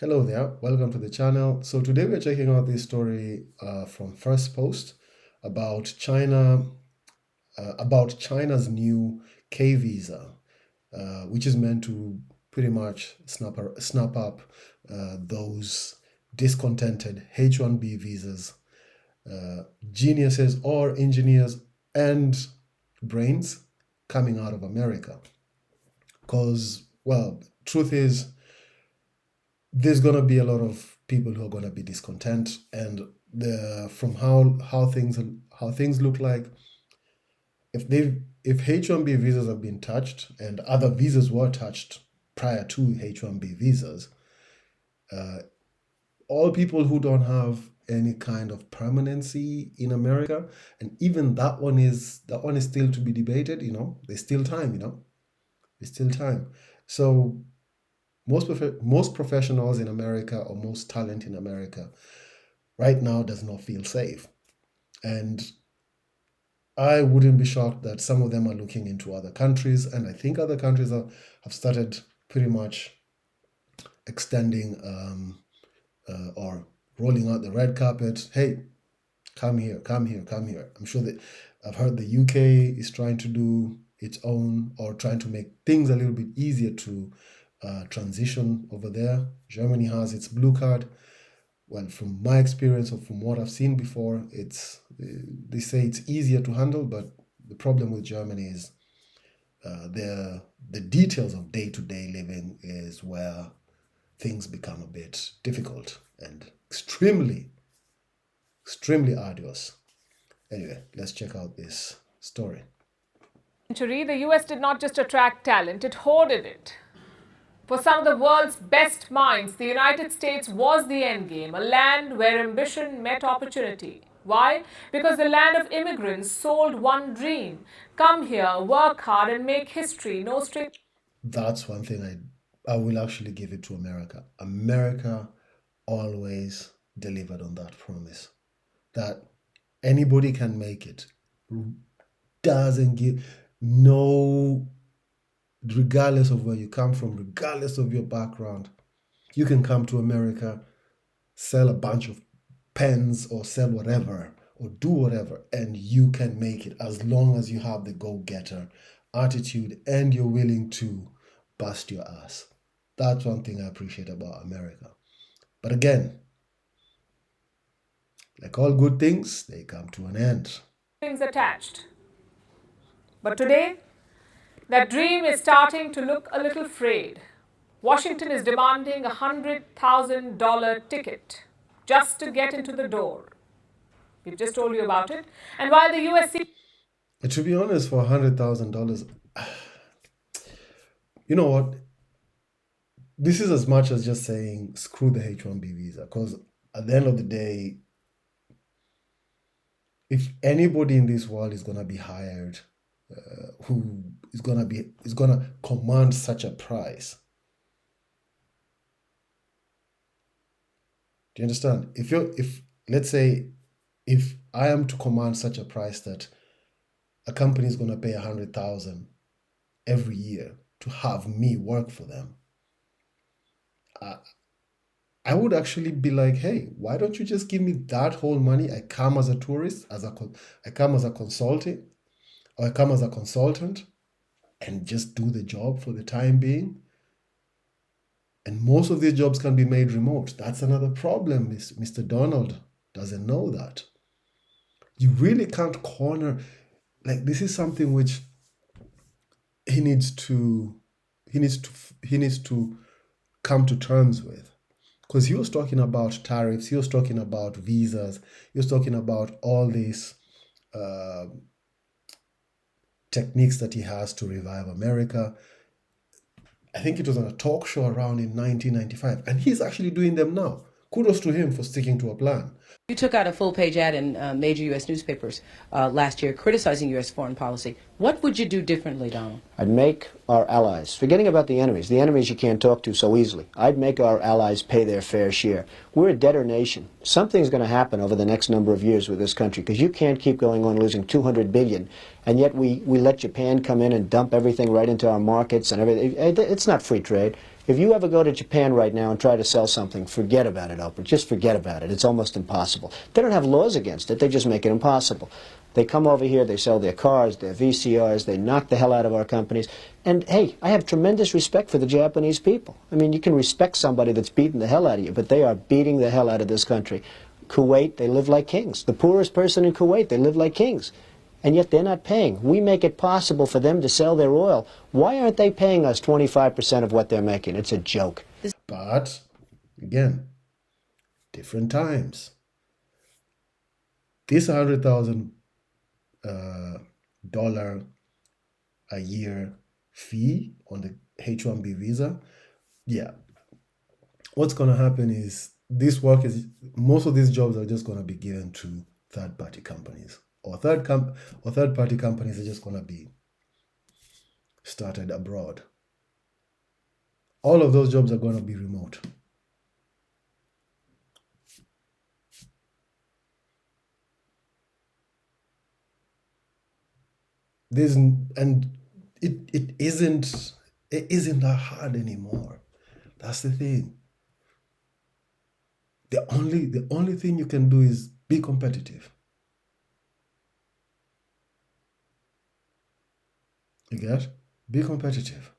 Hello there, welcome to the channel. So today we're checking out this story from First Post about China's new K visa, which is meant to pretty much snap up those discontented H-1B visas, geniuses or engineers and brains coming out of America. Because, well, truth is, there's going to be a lot of people who are going to be discontent, and from how things look like, if H-1B visas have been touched and other visas were touched prior to H-1B visas, all people who don't have any kind of permanency in America, and even that one is still to be debated. There's still time. There's still time. So most professionals in America, or most talent in America right now, does not feel safe. And I wouldn't be shocked that some of them are looking into other countries. And I think other countries have started pretty much extending or rolling out the red carpet. Hey, come here, come here, come here. I'm sure that I've heard the UK is trying to do its own, or trying to make things a little bit easier to transition over there. Germany has its blue card. Well, from my experience or from what I've seen before, they say it's easier to handle, but the problem with Germany is the details of day-to-day living is where things become a bit difficult and extremely arduous. Anyway, let's check out this story. The US did not just attract talent, it hoarded it. For some of the world's best minds, the United States was the endgame, a land where ambition met opportunity. Why? Because the land of immigrants sold one dream: come here, work hard, and make history. No string. That's one thing I will actually give it to America. America always delivered on that promise that anybody can make it. Doesn't give no, regardless of where you come from, regardless of your background, you can come to America, sell a bunch of pens or sell whatever or do whatever, and you can make it as long as you have the go-getter attitude and you're willing to bust your ass. That's one thing I appreciate about America. But again, like all good things, they come to an end. Things attached. But today, that dream is starting to look a little frayed. Washington is demanding a $100,000 ticket just to get into the door. We've just told you about it. And while the US To be honest, for $100,000, you know what? This is as much as just saying screw the H-1B visa, because at the end of the day, if anybody in this world is gonna be hired, who is gonna command such a price, do you understand? If let's say if I am to command such a price that a company is gonna pay 100,000 every year to have me work for them, I would actually be like, hey, why don't you just give me that whole money? I come as a tourist, I come as a consultant, or I come as a consultant and just do the job for the time being. And most of these jobs can be made remote. That's another problem. Mr. Donald doesn't know that. You really can't corner. Like, this is something which he needs to come to terms with. Because he was talking about tariffs, he was talking about visas, he was talking about all these techniques that he has to revive America. I think it was on a talk show around in 1995, and he's actually doing them now. Kudos to him for sticking to a plan. You took out a full-page ad in major U.S. newspapers last year criticizing U.S. foreign policy. What would you do differently, Donald? I'd make our allies, forgetting about the enemies you can't talk to so easily, I'd make our allies pay their fair share. We're a debtor nation. Something's going to happen over the next number of years with this country, because you can't keep going on losing $200 billion, and yet we let Japan come in and dump everything right into our markets and everything. It's not free trade. If you ever go to Japan right now and try to sell something, forget about it, Oprah. Just forget about it. It's almost impossible. They don't have laws against it. They just make it impossible. They come over here, they sell their cars, their VCRs, they knock the hell out of our companies. And hey, I have tremendous respect for the Japanese people. I mean, you can respect somebody that's beating the hell out of you, but they are beating the hell out of this country. Kuwait, they live like kings. The poorest person in Kuwait, they live like kings. And yet they're not paying. We make it possible for them to sell their oil. Why aren't they paying us 25% of what they're making? It's a joke. But again, different times. This $100,000 a year fee on the H-1B visa, yeah. What's going to happen is most of these jobs are just going to be given to third-party companies, or third-party companies are just going to be started abroad. All of those jobs are going to be remote. It isn't that hard anymore. That's the thing. The only thing you can do is be competitive. You get? Be competitive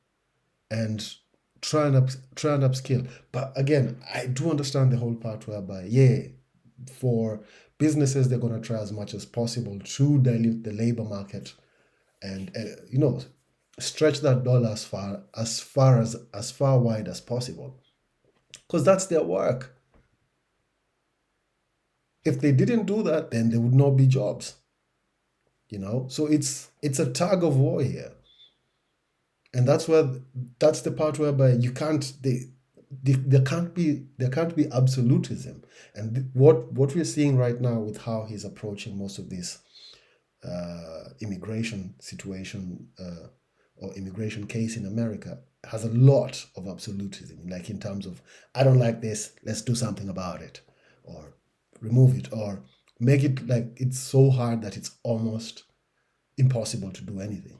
and try and upskill. But again, I do understand the whole part whereby, for businesses, they're going to try as much as possible to dilute the labor market and stretch that dollar as far wide as possible, because that's their work. If they didn't do that, then there would not be jobs. So it's a tug of war here, and that's the part whereby you can't there can't be absolutism. And what we're seeing right now with how he's approaching most of this immigration situation or immigration case in America has a lot of absolutism, like in terms of, I don't like this, let's do something about it, or remove it, or make it like it's so hard that it's almost impossible to do anything.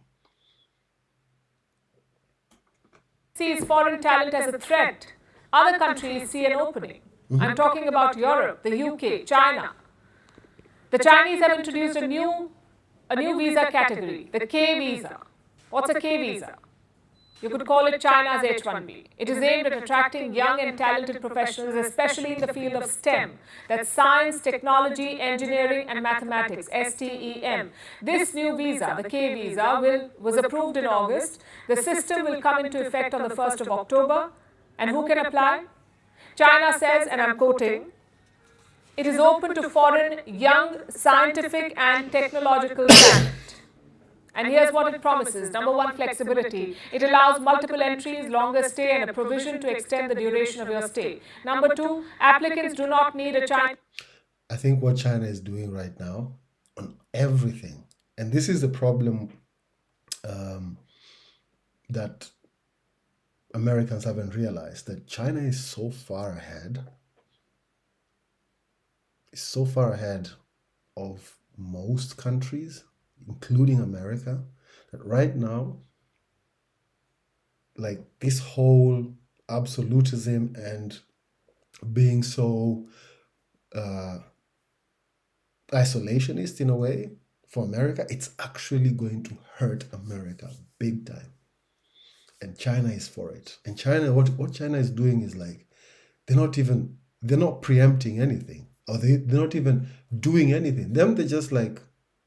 Sees foreign talent as a threat. Other countries see an opening. I'm talking about Europe, the UK, China. The Chinese have introduced a new visa category, the K visa. What's a K visa? You could call it China's H-1B. It is aimed at attracting young and talented professionals, especially in the field of STEM. That's science, technology, engineering, and mathematics, STEM. This new visa, the K visa, was approved in August. The system will come into effect on the 1st of October. And who can apply? China says, and I'm quoting, it is open to foreign, young, scientific, and technological talent. And here's what it promises. Number one, flexibility. It allows multiple entries, longer stay, and a provision to extend the duration of your stay. Number two, applicants do not need a China. I think what China is doing right now on everything, and this is the problem that Americans haven't realized, that China is so far ahead. It's so far ahead of most countries, including America, that right now, like this whole absolutism and being so isolationist in a way for America, it's actually going to hurt America big time. And China is for it. And China, what China is doing is like, they're not preempting anything, or they're not even doing anything. They're just like,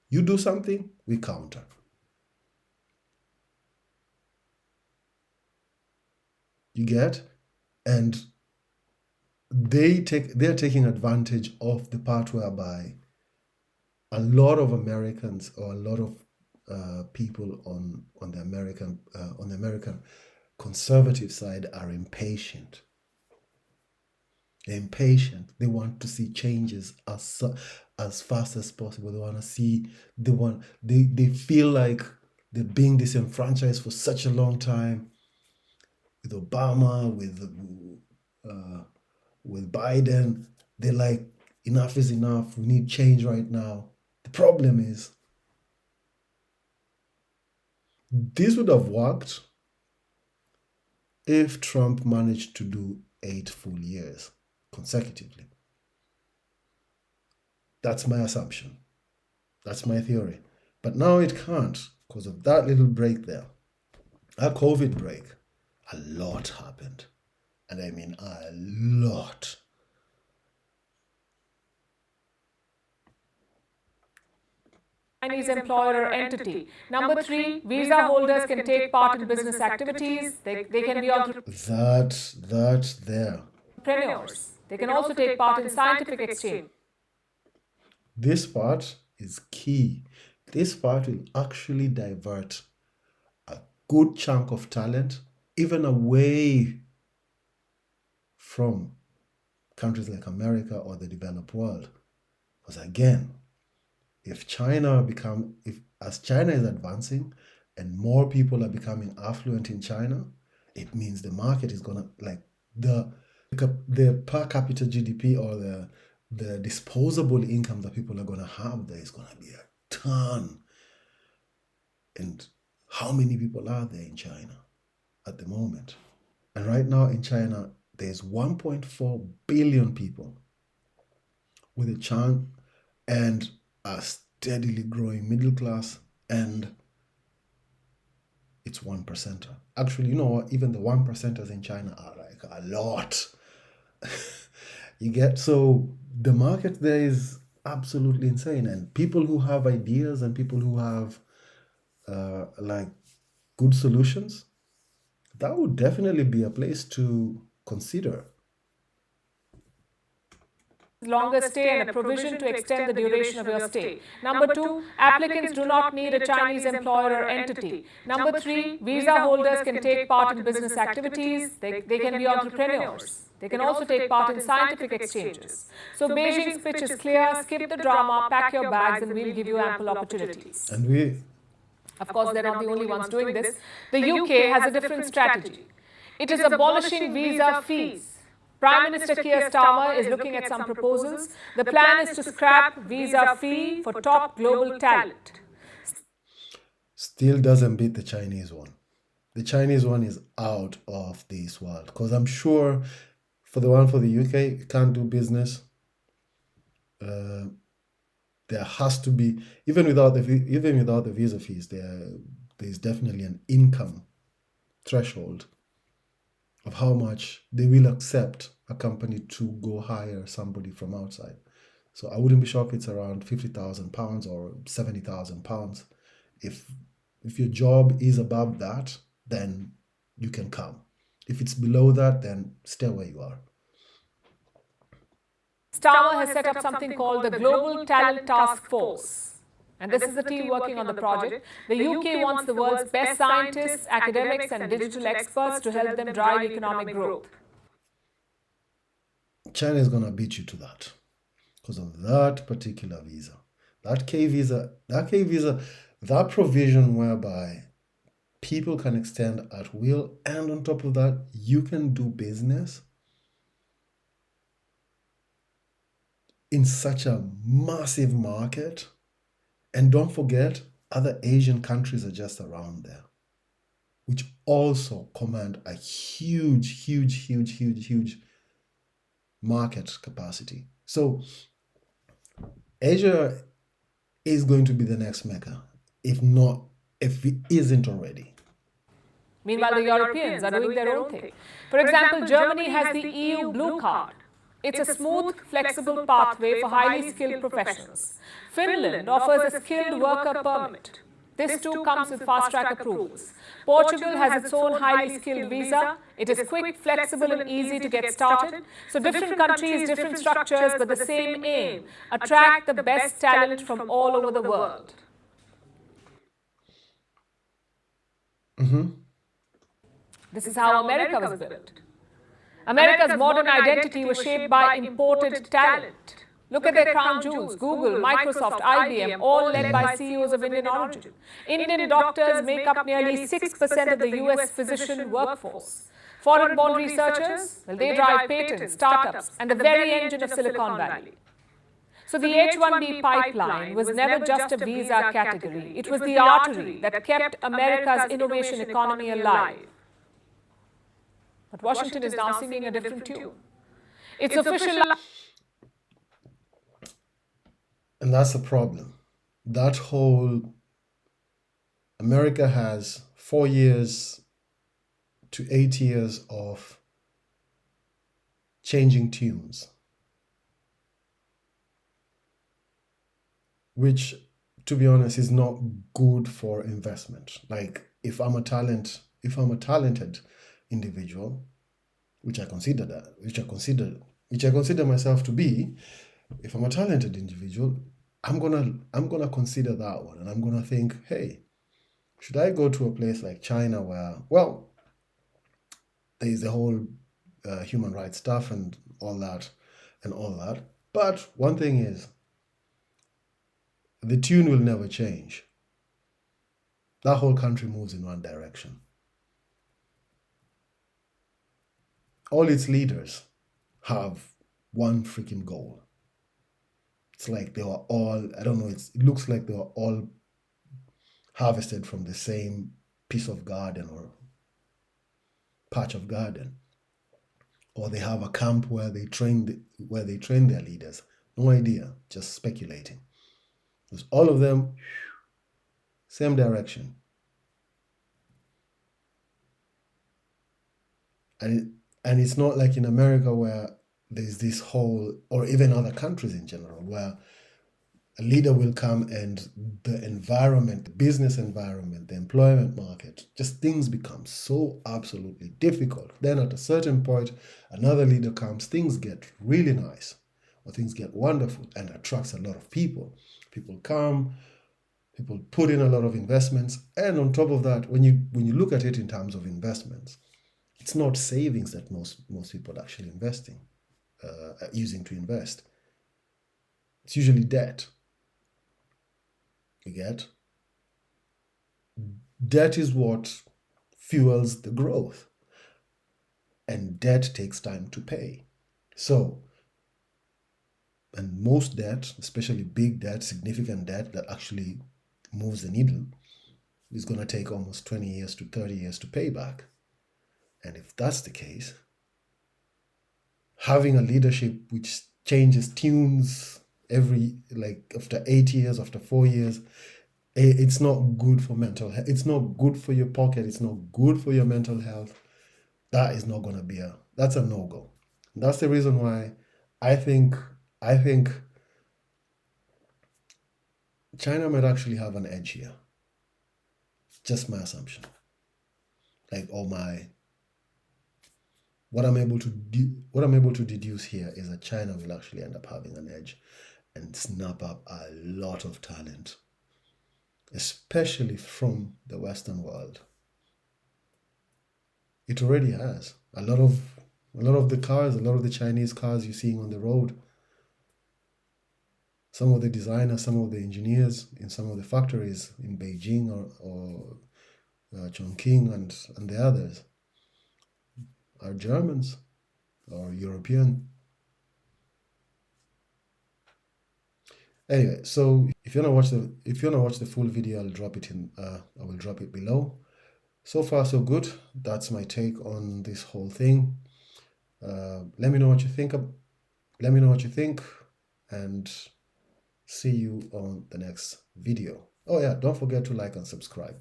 you do something, we counter. You get? And they're taking advantage of the part whereby a lot of Americans, or a lot of people on the American conservative side are impatient. They're impatient. They want to see changes as fast as possible. They want to see they feel like they're being disenfranchised for such a long time. With Obama, with Biden, they're like, enough is enough. We need change right now. The problem is, this would have worked if Trump managed to do 8 full years consecutively. That's my assumption. That's my theory. But now it can't because of that little break there. A COVID break. A lot happened. And I mean a lot. Chinese employer or entity. Number three, visa holders can take part in business activities. They can be That's there. entrepreneurs. They can also take part in scientific exchange. This part is key. This part will actually divert a good chunk of talent even away from countries like America or the developed world. Because again, if as China is advancing and more people are becoming affluent in China, it means the market is gonna like the per capita GDP or the disposable income that people are gonna have there is gonna be a ton. And how many people are there in China at the moment? And right now in China, there's 1.4 billion people with a chance and a steadily growing middle class, and it's 1%er. Actually, you know what? Even the 1%ers in China are like a lot. You get, so the market there is absolutely insane, and people who have ideas and people who have like good solutions, that would definitely be a place to consider. Longer stay and a provision to extend the duration of your stay. Number two, applicants do not need a Chinese employer or entity. Number three, visa holders can take part in business activities. They can be entrepreneurs. They can also take part in scientific exchanges. So Beijing's pitch is clear: skip the drama, pack your bags, and we'll give you ample opportunities. And of course, they're not the only ones doing this. The UK has a different strategy. It is abolishing visa fees. Prime Minister Keir Starmer is looking at some proposals. The plan is to scrap visa fee for top global talent. Still doesn't beat the Chinese one. The Chinese one is out of this world, because I'm sure for the one for the UK, you can't do business. There has to be, even without the visa fees, there's definitely an income threshold of how much they will accept a company to go hire somebody from outside. So I wouldn't be shocked if it's around £50,000 or £70,000. If your job is above that, then you can come. If it's below that, then stay where you are. Starmer has set up something called the Global Talent Task Force. And this is the team working on the project. The UK wants the world's best scientists, academics, and digital experts to help them drive economic growth. China is going to beat you to that because of that particular visa. That K visa, that provision whereby people can extend at will, and on top of that, you can do business in such a massive market. And don't forget, other Asian countries are just around there, which also command a huge market capacity. So Asia is going to be the next Mecca, if it isn't already. Meanwhile, the Europeans are doing their own thing. For example, Germany has the EU Blue Card. It's a smooth, flexible pathway for highly skilled professionals. Finland offers a skilled worker permit. This too comes with fast-track approvals. Portugal has its own highly skilled visa. It is quick, flexible, and easy to get started. So different countries, different structures, but the same aim: attract the best talent from all over the world. This is how America was built. America's modern identity was shaped by imported talent. Look at their crown jewels: Google, Microsoft, IBM, all led by CEOs of Indian origin. Indian doctors make up nearly 6% of the US physician workforce. Foreign-born researchers, well, they drive patents, startups, and the very engine of Silicon Valley. So the H-1B pipeline was never just a visa category. It was the artery that kept America's innovation economy alive. But Washington is now singing a different tune. Its official. And that's the problem. That whole America has 4 years to 8 years of changing tunes, which, to be honest, is not good for investment. Like if I'm a talented individual, which I consider myself to be, if I'm a talented individual, I'm gonna consider that one, and I'm gonna think, hey, should I go to a place like China where, well, there is the whole human rights stuff and all that, but one thing is, the tune will never change. That whole country moves in one direction. All its leaders have one freaking goal. It's like they were all, I don't know, it looks like they were all harvested from the same piece of garden or patch of garden. Or they have a camp where they train their leaders. No idea, just speculating. Because all of them, same direction. And it's not like in America where there's this whole, or even other countries in general, where a leader will come and the environment, the business environment, the employment market, just things become so absolutely difficult. Then at a certain point, another leader comes, things get really nice, or things get wonderful and attracts a lot of people. People come, people put in a lot of investments, and on top of that, when you look at it in terms of investments, it's not savings that most people are actually using to invest. It's usually debt. You get? Debt is what fuels the growth, and debt takes time to pay. So, and most debt, especially big debt, significant debt that actually moves the needle, is going to take almost 20 years to 30 years to pay back. And if that's the case, having a leadership which changes tunes after 8 years, after 4 years, it's not good for mental health. It's not good for your pocket. It's not good for your mental health. That is not going to be that's a no-go. That's the reason why I think China might actually have an edge here. Just my assumption. What I'm able to deduce here is that China will actually end up having an edge and snap up a lot of talent, especially from the Western world. It already has. A lot of the Chinese cars you're seeing on the road, some of the designers, some of the engineers in some of the factories in Beijing or Chongqing and the others are Germans or European. Anyway, so if you wanna watch the full video, I will drop it below. So far, so good. That's my take on this whole thing. Let me know what you think. And see you on the next video. Oh yeah, don't forget to like and subscribe.